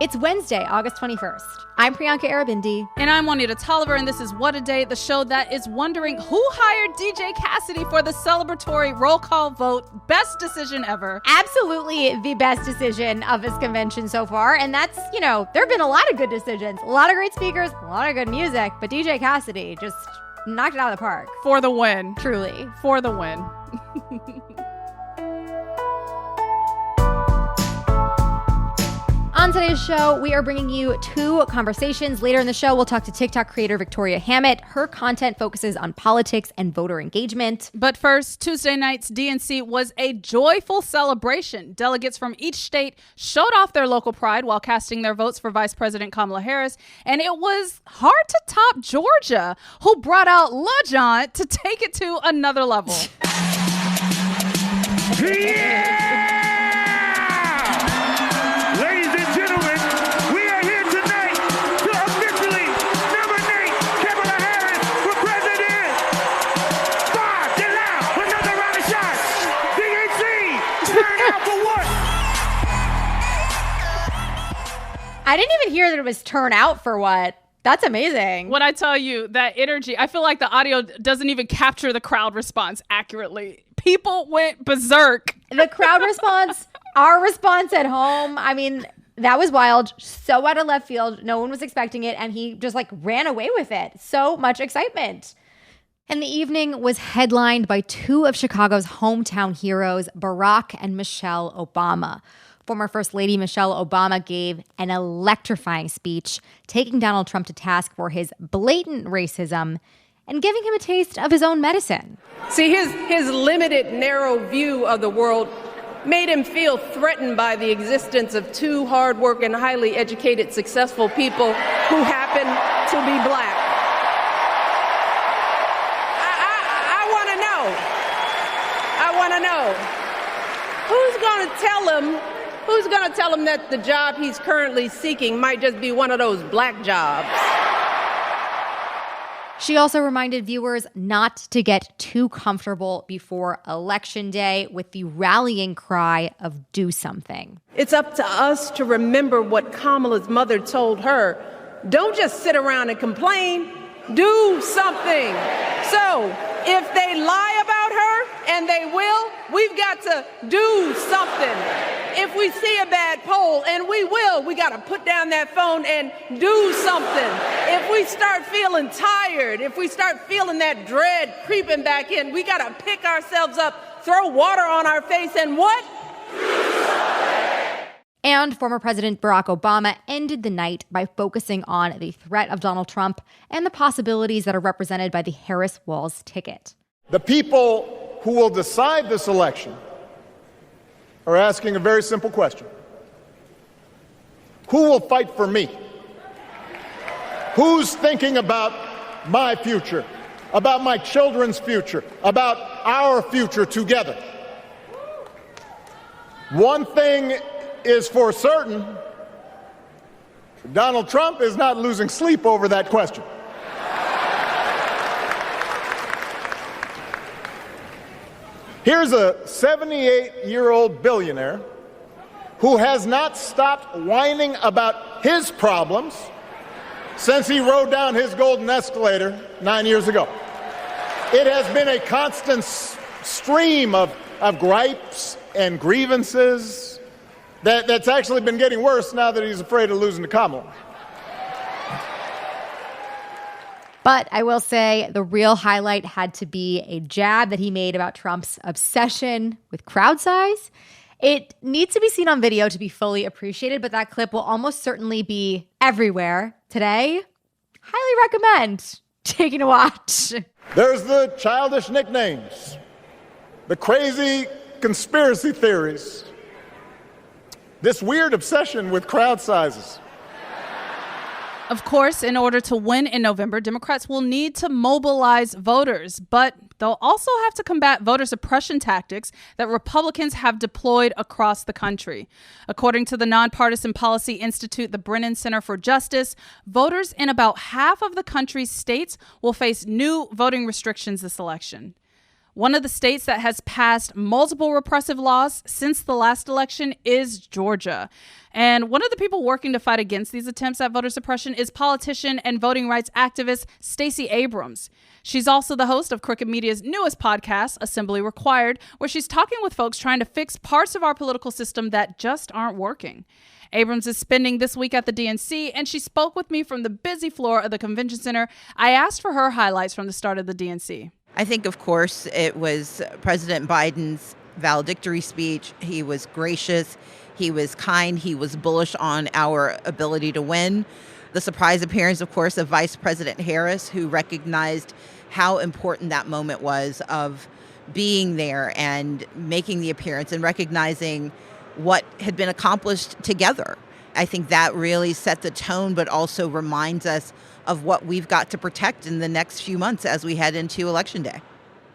It's Wednesday, August 21st. I'm Priyanka Arabindi. And I'm Juanita Tolliver, and this is What a Day, the show that is wondering who hired DJ Cassidy for the celebratory roll call vote. Best decision ever. Absolutely the best decision of this convention so far. And that's, there have been a lot of good decisions, a lot of great speakers, a lot of good music, but DJ Cassidy just knocked it out of the park. For the win. Truly. For the win. On today's show, we are bringing you two conversations. Later in the show, we'll talk to TikTok creator Victoria Hammett. Her content focuses on politics and voter engagement. But first, Tuesday night's DNC was a joyful celebration. Delegates from each state showed off their local pride while casting their votes for Vice President Kamala Harris. And it was hard to top Georgia, who brought out LaJaunt to take it to another level. Yeah! I didn't even hear that it was turn out for what. That's amazing. When I tell you that energy, I feel like the audio doesn't even capture the crowd response accurately. People went berserk. The crowd response, our response at home, I mean, that was wild. So out of left field. No one was expecting it. And he just ran away with it. So much excitement. And the evening was headlined by two of Chicago's hometown heroes, Barack and Michelle Obama. Former First Lady Michelle Obama gave an electrifying speech, taking Donald Trump to task for his blatant racism and giving him a taste of his own medicine. See, his limited, narrow view of the world made him feel threatened by the existence of two hardworking, highly educated, successful people who happen to be black. I want to know, who's going to tell him that the job he's currently seeking might just be one of those black jobs? She also reminded viewers not to get too comfortable before Election Day with the rallying cry of do something. It's up to us to remember what Kamala's mother told her. Don't just sit around and complain. Do something. So if they lie about her, and they will, we've got to do something. If we see a bad poll, and we will, we got to put down that phone and do something. If we start feeling tired, if we start feeling that dread creeping back in, we got to pick ourselves up, throw water on our face, and what? And former President Barack Obama ended the night by focusing on the threat of Donald Trump and the possibilities that are represented by the Harris-Walz ticket. The people who will decide this election are asking a very simple question. Who will fight for me? Who's thinking about my future, about my children's future, about our future together? One thing is for certain, Donald Trump is not losing sleep over that question. Here's a 78-year-old billionaire who has not stopped whining about his problems since he rode down his golden escalator 9 years ago. It has been a constant stream of gripes and grievances that's actually been getting worse now that he's afraid of losing to Kamala. But I will say the real highlight had to be a jab that he made about Trump's obsession with crowd size. It needs to be seen on video to be fully appreciated, but that clip will almost certainly be everywhere today. Highly recommend taking a watch. There's the childish nicknames, the crazy conspiracy theories, this weird obsession with crowd sizes. Of course, in order to win in November, Democrats will need to mobilize voters, but they'll also have to combat voter suppression tactics that Republicans have deployed across the country. According to the Nonpartisan Policy Institute, the Brennan Center for Justice, voters in about half of the country's states will face new voting restrictions this election. One of the states that has passed multiple repressive laws since the last election is Georgia. And one of the people working to fight against these attempts at voter suppression is politician and voting rights activist Stacey Abrams. She's also the host of Crooked Media's newest podcast, Assembly Required, where she's talking with folks trying to fix parts of our political system that just aren't working. Abrams is spending this week at the DNC, and she spoke with me from the busy floor of the convention center. I asked for her highlights from the start of the DNC. I think, of course, it was President Biden's valedictory speech. He was gracious, he was kind, he was bullish on our ability to win. The surprise appearance, of course, of Vice President Harris, who recognized how important that moment was of being there and making the appearance and recognizing what had been accomplished together. I think that really set the tone, but also reminds us of what we've got to protect in the next few months as we head into Election Day.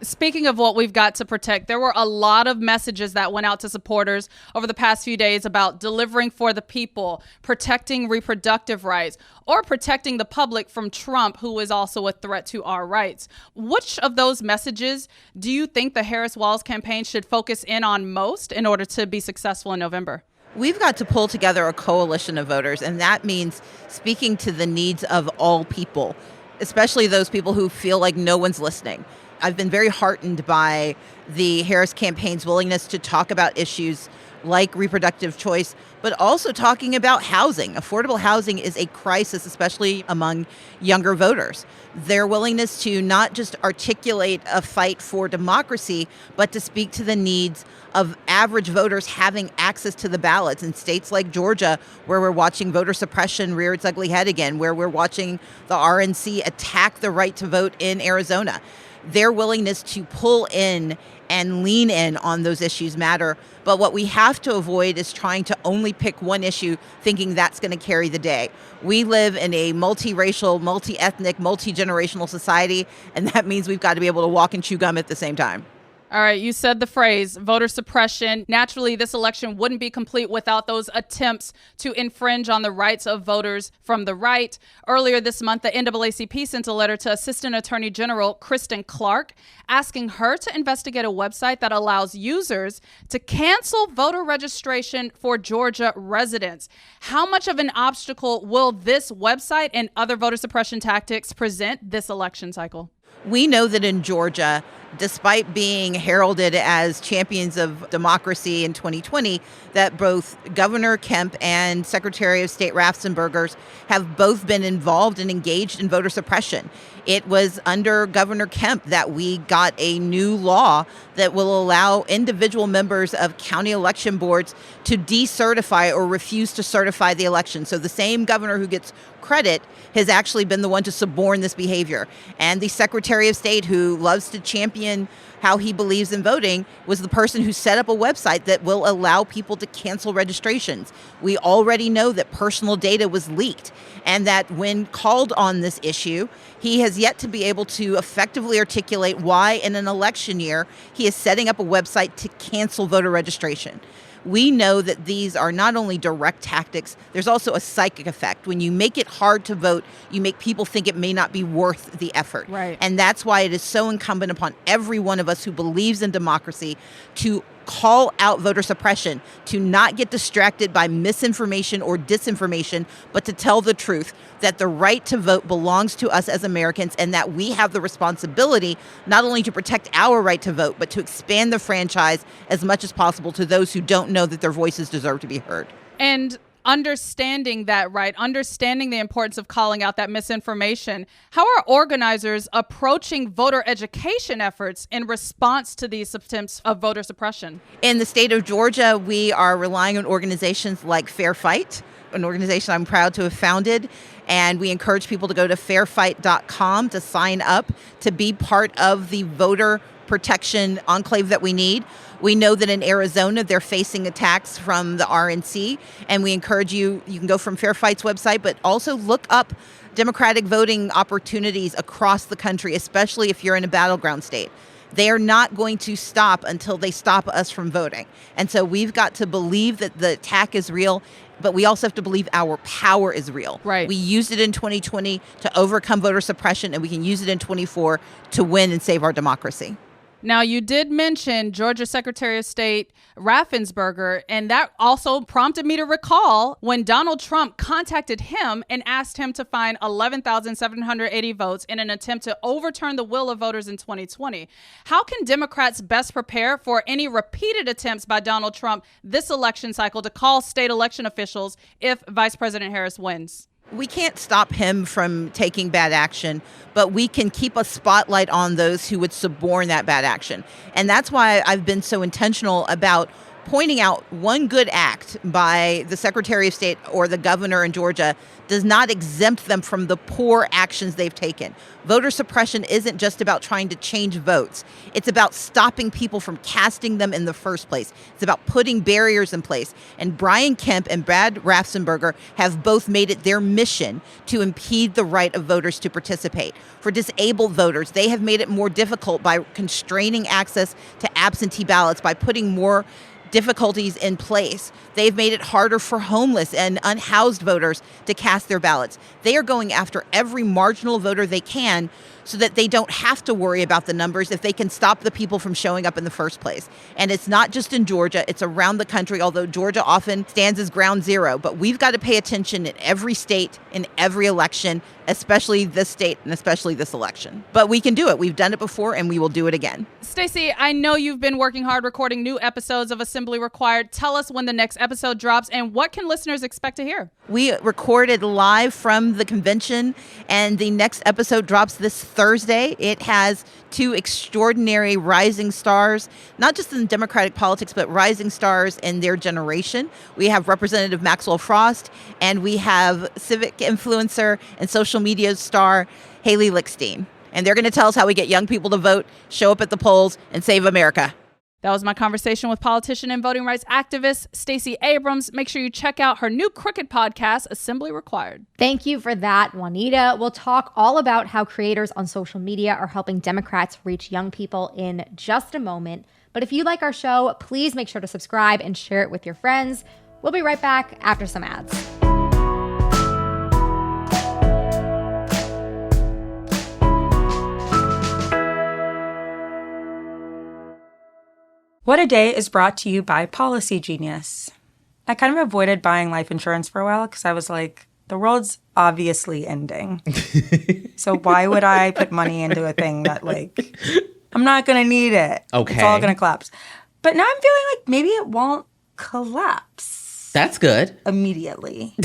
Speaking of what we've got to protect, there were a lot of messages that went out to supporters over the past few days about delivering for the people, protecting reproductive rights, or protecting the public from Trump, who is also a threat to our rights. Which of those messages do you think the Harris-Walz campaign should focus in on most in order to be successful in November? We've got to pull together a coalition of voters, and that means speaking to the needs of all people, especially those people who feel like no one's listening. I've been very heartened by the Harris campaign's willingness to talk about issues like reproductive choice, but also talking about housing. Affordable housing is a crisis, especially among younger voters. Their willingness to not just articulate a fight for democracy, but to speak to the needs of average voters having access to the ballots in states like Georgia, where we're watching voter suppression rear its ugly head again, where we're watching the RNC attack the right to vote in Arizona. Their willingness to pull in and lean in on those issues matter. But what we have to avoid is trying to only pick one issue, thinking that's going to carry the day. We live in a multiracial, multi-ethnic, multi-generational society, and that means we've got to be able to walk and chew gum at the same time. All right, you said the phrase voter suppression. Naturally, this election wouldn't be complete without those attempts to infringe on the rights of voters from the right. Earlier this month, the NAACP sent a letter to Assistant Attorney General Kristen Clark, asking her to investigate a website that allows users to cancel voter registration for Georgia residents. How much of an obstacle will this website and other voter suppression tactics present this election cycle? We know that in Georgia, despite being heralded as champions of democracy in 2020, that both Governor Kemp and Secretary of State Raffensperger have both been involved and engaged in voter suppression. It was under Governor Kemp that we got a new law that will allow individual members of county election boards to decertify or refuse to certify the election. So the same governor who gets credit has actually been the one to suborn this behavior. And the Secretary of State, who loves to champion how he believes in voting, was the person who set up a website that will allow people to cancel registrations. We already know that personal data was leaked, and that when called on this issue, he has yet to be able to effectively articulate why in an election year he is setting up a website to cancel voter registration. We know that these are not only direct tactics, there's also a psychic effect. When you make it hard to vote, you make people think it may not be worth the effort. Right. And that's why it is so incumbent upon every one of us who believes in democracy to call out voter suppression, to not get distracted by misinformation or disinformation, but to tell the truth that the right to vote belongs to us as Americans, and that we have the responsibility not only to protect our right to vote, but to expand the franchise as much as possible to those who don't know that their voices deserve to be heard. And understanding that, right, understanding the importance of calling out that misinformation, how are organizers approaching voter education efforts in response to these attempts of voter suppression? In the state of Georgia, we are relying on organizations like Fair Fight, an organization I'm proud to have founded. And we encourage people to go to fairfight.com to sign up to be part of the voter protection enclave that we need. We know that in Arizona, they're facing attacks from the RNC, and we encourage you can go from Fair Fight's website, but also look up democratic voting opportunities across the country, especially if you're in a battleground state. They are not going to stop until they stop us from voting. And so we've got to believe that the attack is real, but we also have to believe our power is real. Right. We used it in 2020 to overcome voter suppression, and we can use it in 2024 to win and save our democracy. Now, you did mention Georgia Secretary of State Raffensperger, and that also prompted me to recall when Donald Trump contacted him and asked him to find 11,780 votes in an attempt to overturn the will of voters in 2020. How can Democrats best prepare for any repeated attempts by Donald Trump this election cycle to call state election officials if Vice President Harris wins? We can't stop him from taking bad action, but we can keep a spotlight on those who would suborn that bad action. And that's why I've been so intentional about pointing out one good act by the Secretary of State or the governor in Georgia does not exempt them from the poor actions they've taken. Voter suppression isn't just about trying to change votes. It's about stopping people from casting them in the first place. It's about putting barriers in place. And Brian Kemp and Brad Raffensperger have both made it their mission to impede the right of voters to participate. For disabled voters, they have made it more difficult by constraining access to absentee ballots, by putting more difficulties in place. They've made it harder for homeless and unhoused voters to cast their ballots. They are going after every marginal voter they can so that they don't have to worry about the numbers if they can stop the people from showing up in the first place. And it's not just in Georgia, it's around the country, although Georgia often stands as ground zero. But we've got to pay attention in every state, in every election, especially this state and especially this election. But we can do it. We've done it before and we will do it again. Stacey, I know you've been working hard recording new episodes of Assembly Required. Tell us when the next episode drops and what can listeners expect to hear? We recorded live from the convention and the next episode drops this Thursday. It has two extraordinary rising stars, not just in Democratic politics, but rising stars in their generation. We have Representative Maxwell Frost, and we have civic influencer and social media star Haley Lickstein. And they're going to tell us how we get young people to vote, show up at the polls, and save America. That was my conversation with politician and voting rights activist Stacey Abrams. Make sure you check out her new Crooked podcast, Assembly Required. Thank you for that, Juanita. We'll talk all about how creators on social media are helping Democrats reach young people in just a moment. But if you like our show, please make sure to subscribe and share it with your friends. We'll be right back after some ads. What a Day is brought to you by Policy Genius. I kind of avoided buying life insurance for a while because I was like, the world's obviously ending. So why would I put money into a thing that, like, I'm not going to need it. Okay. It's all going to collapse. But now I'm feeling like maybe it won't collapse. That's good. Immediately.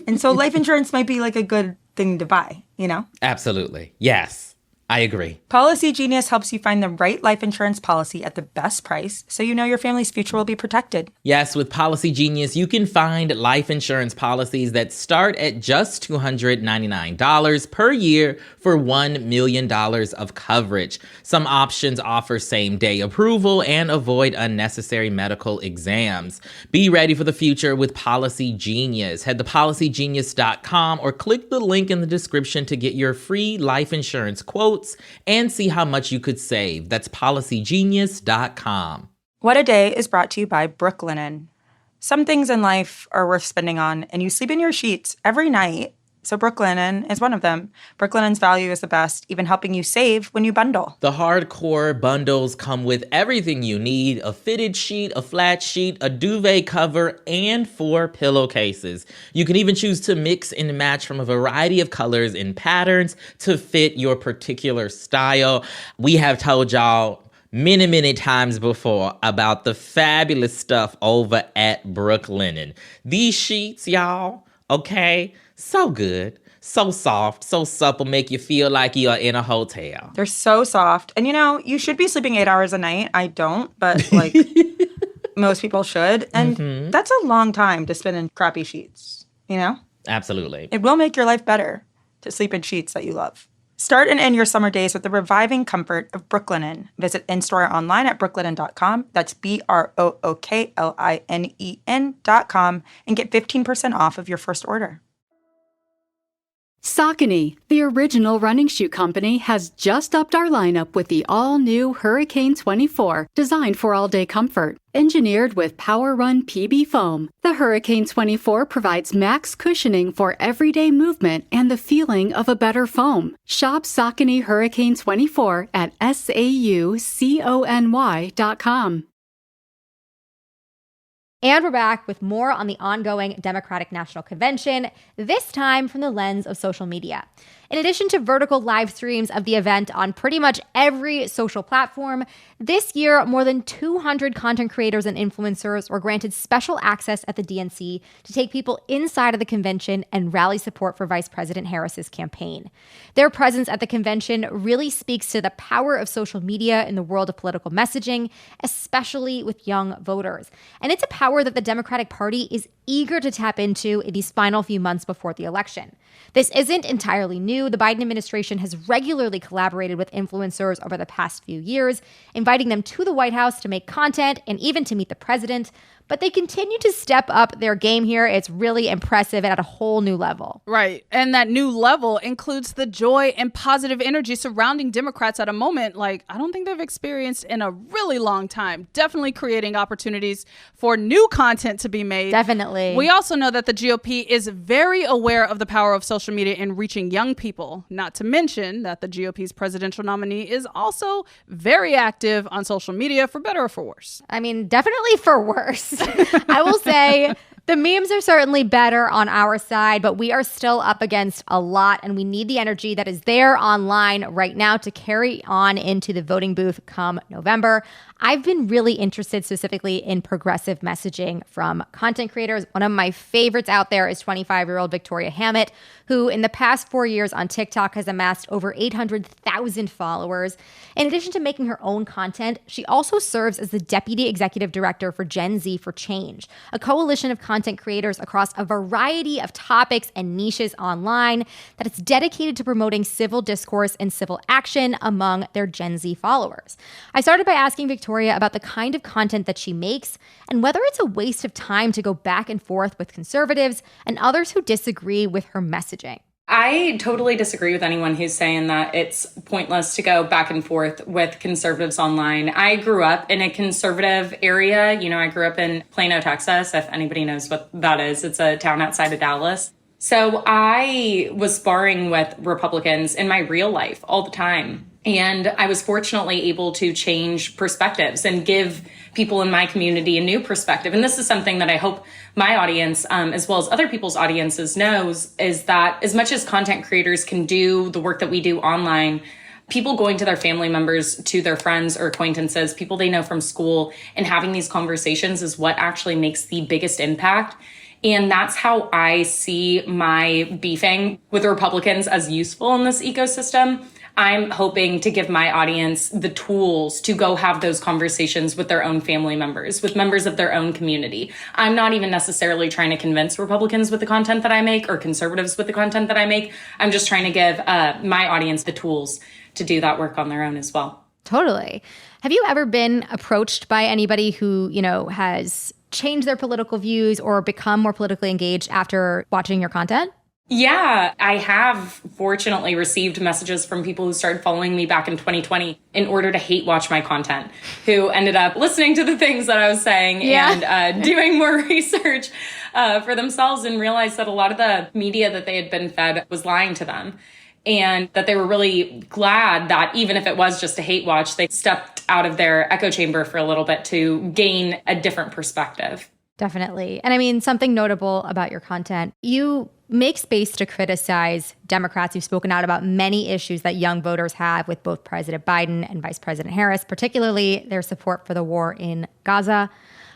And so life insurance might be like a good thing to buy, you know? Absolutely. Yes. I agree. Policy Genius helps you find the right life insurance policy at the best price so you know your family's future will be protected. Yes, with Policy Genius, you can find life insurance policies that start at just $299 per year for $1 million of coverage. Some options offer same-day approval and avoid unnecessary medical exams. Be ready for the future with Policy Genius. Head to policygenius.com or click the link in the description to get your free life insurance quote and see how much you could save. That's policygenius.com. What a Day is brought to you by Brooklinen. Some things in life are worth spending on, and you sleep in your sheets every night. So Brooklinen is one of them. Brooklinen's value is the best, even helping you save when you bundle. The hardcore bundles come with everything you need: a fitted sheet, a flat sheet, a duvet cover, and 4 pillowcases. You can even choose to mix and match from a variety of colors and patterns to fit your particular style. We have told y'all many times before about the fabulous stuff over at Brooklinen. These sheets, y'all, okay? So good, so soft, so supple, make you feel like you are in a hotel. They're so soft. And, you know, you should be sleeping 8 hours a night. I don't, but, like, most people should. And that's a long time to spend in crappy sheets, you know? Absolutely. It will make your life better to sleep in sheets that you love. Start and end your summer days with the reviving comfort of Brooklinen. Visit in-store or online at brooklinen.com. That's BROOKLINEN.com and get 15% off of your first order. Saucony, the original running shoe company, has just upped our lineup with the all-new Hurricane 24, designed for all-day comfort. Engineered with Power Run PB foam, the Hurricane 24 provides max cushioning for everyday movement and the feeling of a better foam. Shop Saucony Hurricane 24 at SAUCONY.com. And we're back with more on the ongoing Democratic National Convention, this time from the lens of social media. In addition to vertical live streams of the event on pretty much every social platform, this year more than 200 content creators and influencers were granted special access at the DNC to take people inside of the convention and rally support for Vice President Harris's campaign. Their presence at the convention really speaks to the power of social media in the world of political messaging, especially with young voters. And it's a power that the Democratic Party is eager to tap into in these final few months before the election. This isn't entirely new. The Biden administration has regularly collaborated with influencers over the past few years, inviting them to the White House to make content and even to meet the president. But they continue to step up their game here. It's really impressive and at a whole new level. Right. And that new level includes the joy and positive energy surrounding Democrats at a moment like I don't think they've experienced in a really long time. Definitely creating opportunities for new content to be made. Definitely. We also know that the GOP is very aware of the power of social media in reaching young people, not to mention that the GOP's presidential nominee is also very active on social media, for better or for worse. I mean, definitely for worse. I will say the memes are certainly better on our side, but we are still up against a lot, and we need the energy that is there online right now to carry on into the voting booth come November. I've been really interested specifically in progressive messaging from content creators. One of my favorites out there is 25-year-old Victoria Hammett, who in the past 4 years on TikTok has amassed over 800,000 followers. In addition to making her own content, she also serves as the Deputy Executive Director for Gen Z for Change, a coalition of content creators across a variety of topics and niches online that is dedicated to promoting civil discourse and civil action among their Gen Z followers. I started by asking Victoria about the kind of content that she makes and whether it's a waste of time to go back and forth with conservatives and others who disagree with her messaging. I totally disagree with anyone who's saying that it's pointless to go back and forth with conservatives online. I grew up in a conservative area. You know, I grew up in Plano, Texas, if anybody knows what that is. It's a town outside of Dallas. So I was sparring with Republicans in my real life all the time. And I was fortunately able to change perspectives and give people in my community a new perspective. And this is something that I hope my audience, as well as other people's audiences, knows, is that as much as content creators can do the work that we do online, people going to their family members, to their friends or acquaintances, people they know from school, and having these conversations is what actually makes the biggest impact. And that's how I see my beefing with Republicans as useful in this ecosystem. I'm hoping to give my audience the tools to go have those conversations with their own family members, with members of their own community. I'm not even necessarily trying to convince Republicans with the content that I make or conservatives with the content that I make. I'm just trying to give my audience the tools to do that work on their own as well. Totally. Have you ever been approached by anybody who, you know, has changed their political views or become more politically engaged after watching your content? Yeah, I have fortunately received messages from people who started following me back in 2020 in order to hate watch my content, who ended up listening to the things that I was saying and doing more research for themselves and realized that a lot of the media that they had been fed was lying to them. And that they were really glad that even if it was just a hate watch, they stepped out of their echo chamber for a little bit to gain a different perspective. Definitely. And I mean, something notable about your content, you make space to criticize Democrats who've spoken out about many issues that young voters have with both President Biden and Vice President Harris, particularly their support for the war in Gaza.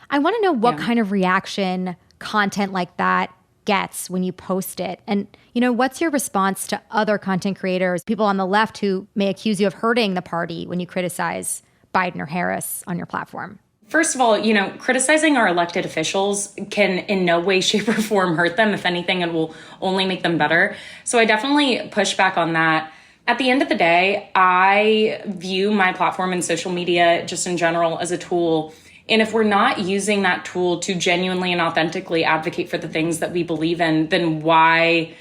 I want to know what kind of reaction content like that gets when you post it. And, you know, what's your response to other content creators, people on the left who may accuse you of hurting the party when you criticize Biden or Harris on your platform? First of all, you know, criticizing our elected officials can in no way, shape, or form hurt them. If anything, it will only make them better. So I definitely push back on that. At the end of the day, I view my platform and social media just in general as a tool. And if we're not using that tool to genuinely and authentically advocate for the things that we believe in, then why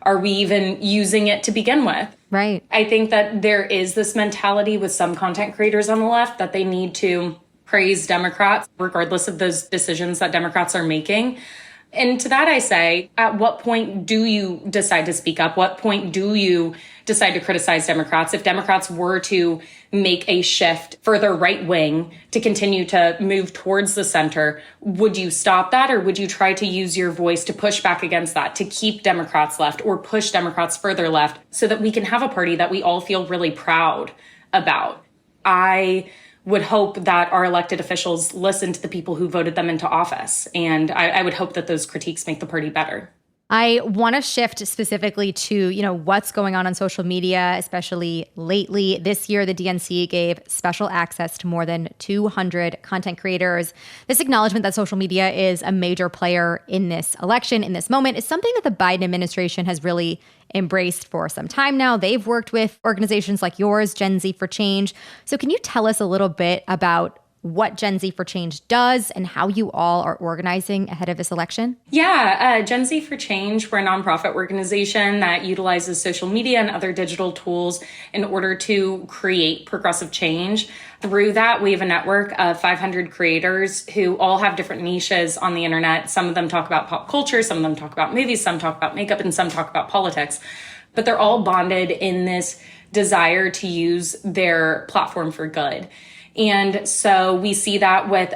Are we even using it to begin with? Right. I think that there is this mentality with some content creators on the left that they need to praise Democrats, regardless of those decisions that Democrats are making. And to that I say, at what point do you decide to speak up? What point do you decide to criticize Democrats? If Democrats were to make a shift further right wing to continue to move towards the center, would you stop that, or would you try to use your voice to push back against that, to keep Democrats left or push Democrats further left so that we can have a party that we all feel really proud about? I would hope that our elected officials listen to the people who voted them into office. And I would hope that those critiques make the party better. I want to shift specifically to, what's going on social media, especially lately. This year, the DNC gave special access to more than 200 content creators. This acknowledgement that social media is a major player in this election, in this moment, is something that the Biden administration has really embraced for some time now. They've worked with organizations like yours, Gen Z for Change. So can you tell us a little bit about what Gen Z for Change does and how you all are organizing ahead of this election? Yeah, Gen Z for Change, we're a nonprofit organization that utilizes social media and other digital tools in order to create progressive change. Through that, we have a network of 500 creators who all have different niches on the internet. Some of them talk about pop culture, some of them talk about movies, some talk about makeup, and some talk about politics. But they're all bonded in this desire to use their platform for good. And so we see that with,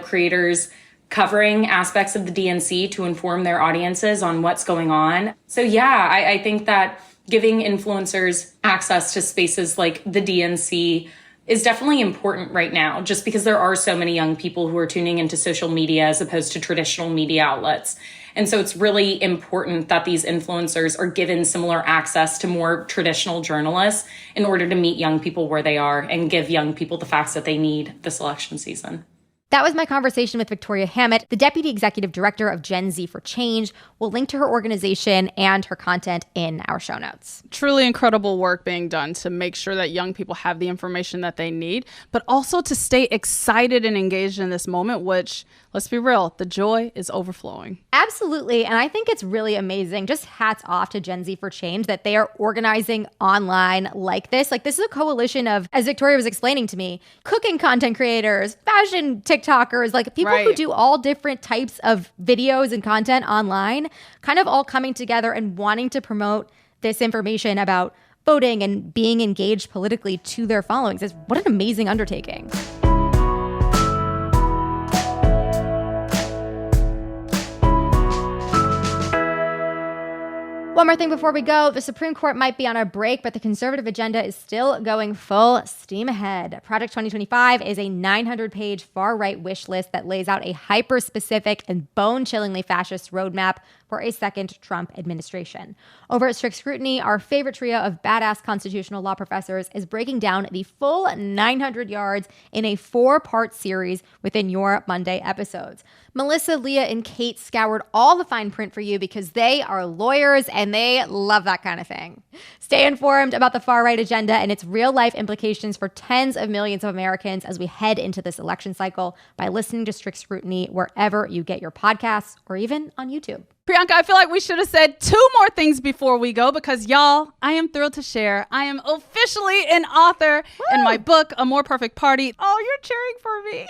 creators covering aspects of the DNC to inform their audiences on what's going on. So, yeah, I think that giving influencers access to spaces like the DNC is definitely important right now, just because there are so many young people who are tuning into social media as opposed to traditional media outlets. And so it's really important that these influencers are given similar access to more traditional journalists in order to meet young people where they are and give young people the facts that they need this election season. That was my conversation with Victoria Hammett, the Deputy Executive Director of Gen Z for Change. We'll link to her organization and her content in our show notes. Truly incredible work being done to make sure that young people have the information that they need, but also to stay excited and engaged in this moment, which, let's be real, the joy is overflowing. Absolutely. And I think it's really amazing. Just hats off to Gen Z for Change that they are organizing online like this. Like, this is a coalition of, as Victoria was explaining to me, cooking content creators, fashion TikTokers, like people who do all different types of videos and content online, kind of all coming together and wanting to promote this information about voting and being engaged politically to their followings. What an amazing undertaking. One more thing before we go. The Supreme Court might be on a break, but the conservative agenda is still going full steam ahead. Project 2025 is a 900-page far-right wish list that lays out a hyper-specific and bone-chillingly fascist roadmap for a second Trump administration. Over at Strict Scrutiny, our favorite trio of badass constitutional law professors is breaking down the full 900 yards in a 4-part series within your Monday episodes. Melissa, Leah, and Kate scoured all the fine print for you because they are lawyers and they love that kind of thing. Stay informed about the far-right agenda and its real-life implications for tens of millions of Americans as we head into this election cycle by listening to Strict Scrutiny wherever you get your podcasts or even on YouTube. Priyanka, I feel like we should have said 2 more things before we go because, y'all, I am thrilled to share. I am officially an author in my book, A More Perfect Party. Oh, you're cheering for me.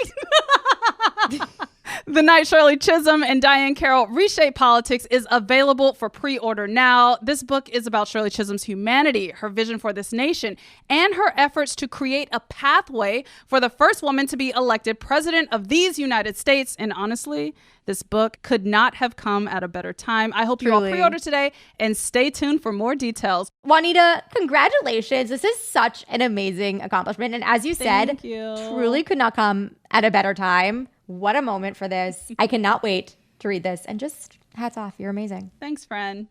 The Night Shirley Chisholm and Diane Carroll Reshape Politics is available for pre-order now. This book is about Shirley Chisholm's humanity, her vision for this nation, and her efforts to create a pathway for the first woman to be elected president of these United States. And honestly, this book could not have come at a better time. I hope you all pre-order today and stay tuned for more details. Juanita, congratulations. This is such an amazing accomplishment. And as you said, truly could not come at a better time. What a moment for this. I cannot wait to read this. And just hats off. You're amazing. Thanks, friend.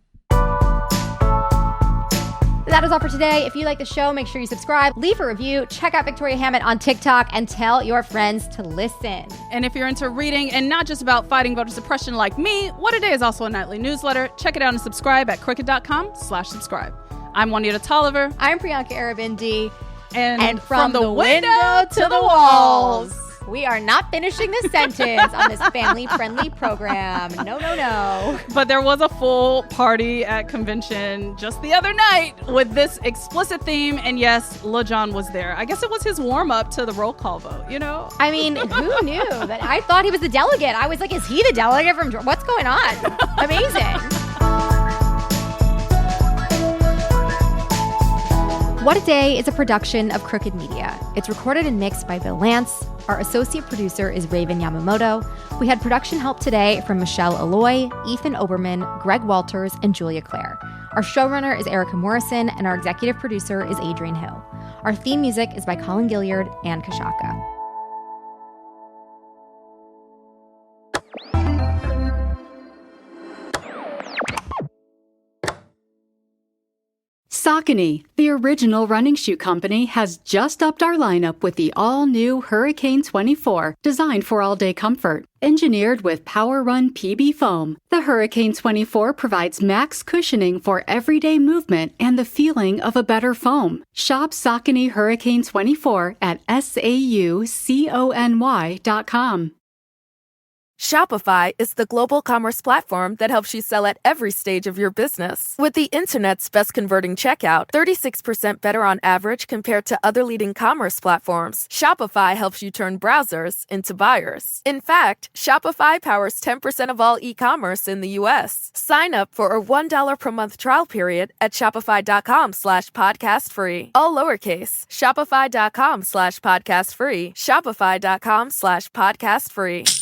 That is all for today. If you like the show, make sure you subscribe, leave a review, check out Victoria Hammett on TikTok, and tell your friends to listen. And if you're into reading and not just about fighting voter suppression like me, What a Day is also a nightly newsletter. Check it out and subscribe at crooked.com/subscribe. I'm Juanita Tolliver. I'm Priyanka Arabindi. And from the window to the walls. We are not finishing this sentence on this family-friendly program. No, no, no. But there was a full party at convention just the other night with this explicit theme. And yes, Lil Jon was there. I guess it was his warm-up to the roll call vote, you know? I mean, who knew? That I thought he was the delegate. I was like, is he the delegate from Georgia? What's going on? Amazing. What a Day is a production of Crooked Media. It's recorded and mixed by Bill Lance. Our associate producer is Raven Yamamoto. We had production help today from Michelle Alloy, Ethan Oberman, Greg Walters, and Julia Clare. Our showrunner is Erica Morrison, and our executive producer is Adrian Hill. Our theme music is by Colin Gilliard and Kashaka. Saucony, the original running shoe company, has just upped our lineup with the all-new Hurricane 24, designed for all-day comfort. Engineered with Power Run PB foam, the Hurricane 24 provides max cushioning for everyday movement and the feeling of a better foam. Shop Saucony Hurricane 24 at SAUCONY.com. Shopify is the global commerce platform that helps you sell at every stage of your business. With the internet's best converting checkout, 36% better on average compared to other leading commerce platforms, Shopify helps you turn browsers into buyers. In fact, Shopify powers 10% of all e-commerce in the U.S. Sign up for a $1 per month trial period at shopify.com/podcastfree. All lowercase, shopify.com/podcastfree, shopify.com/podcastfree.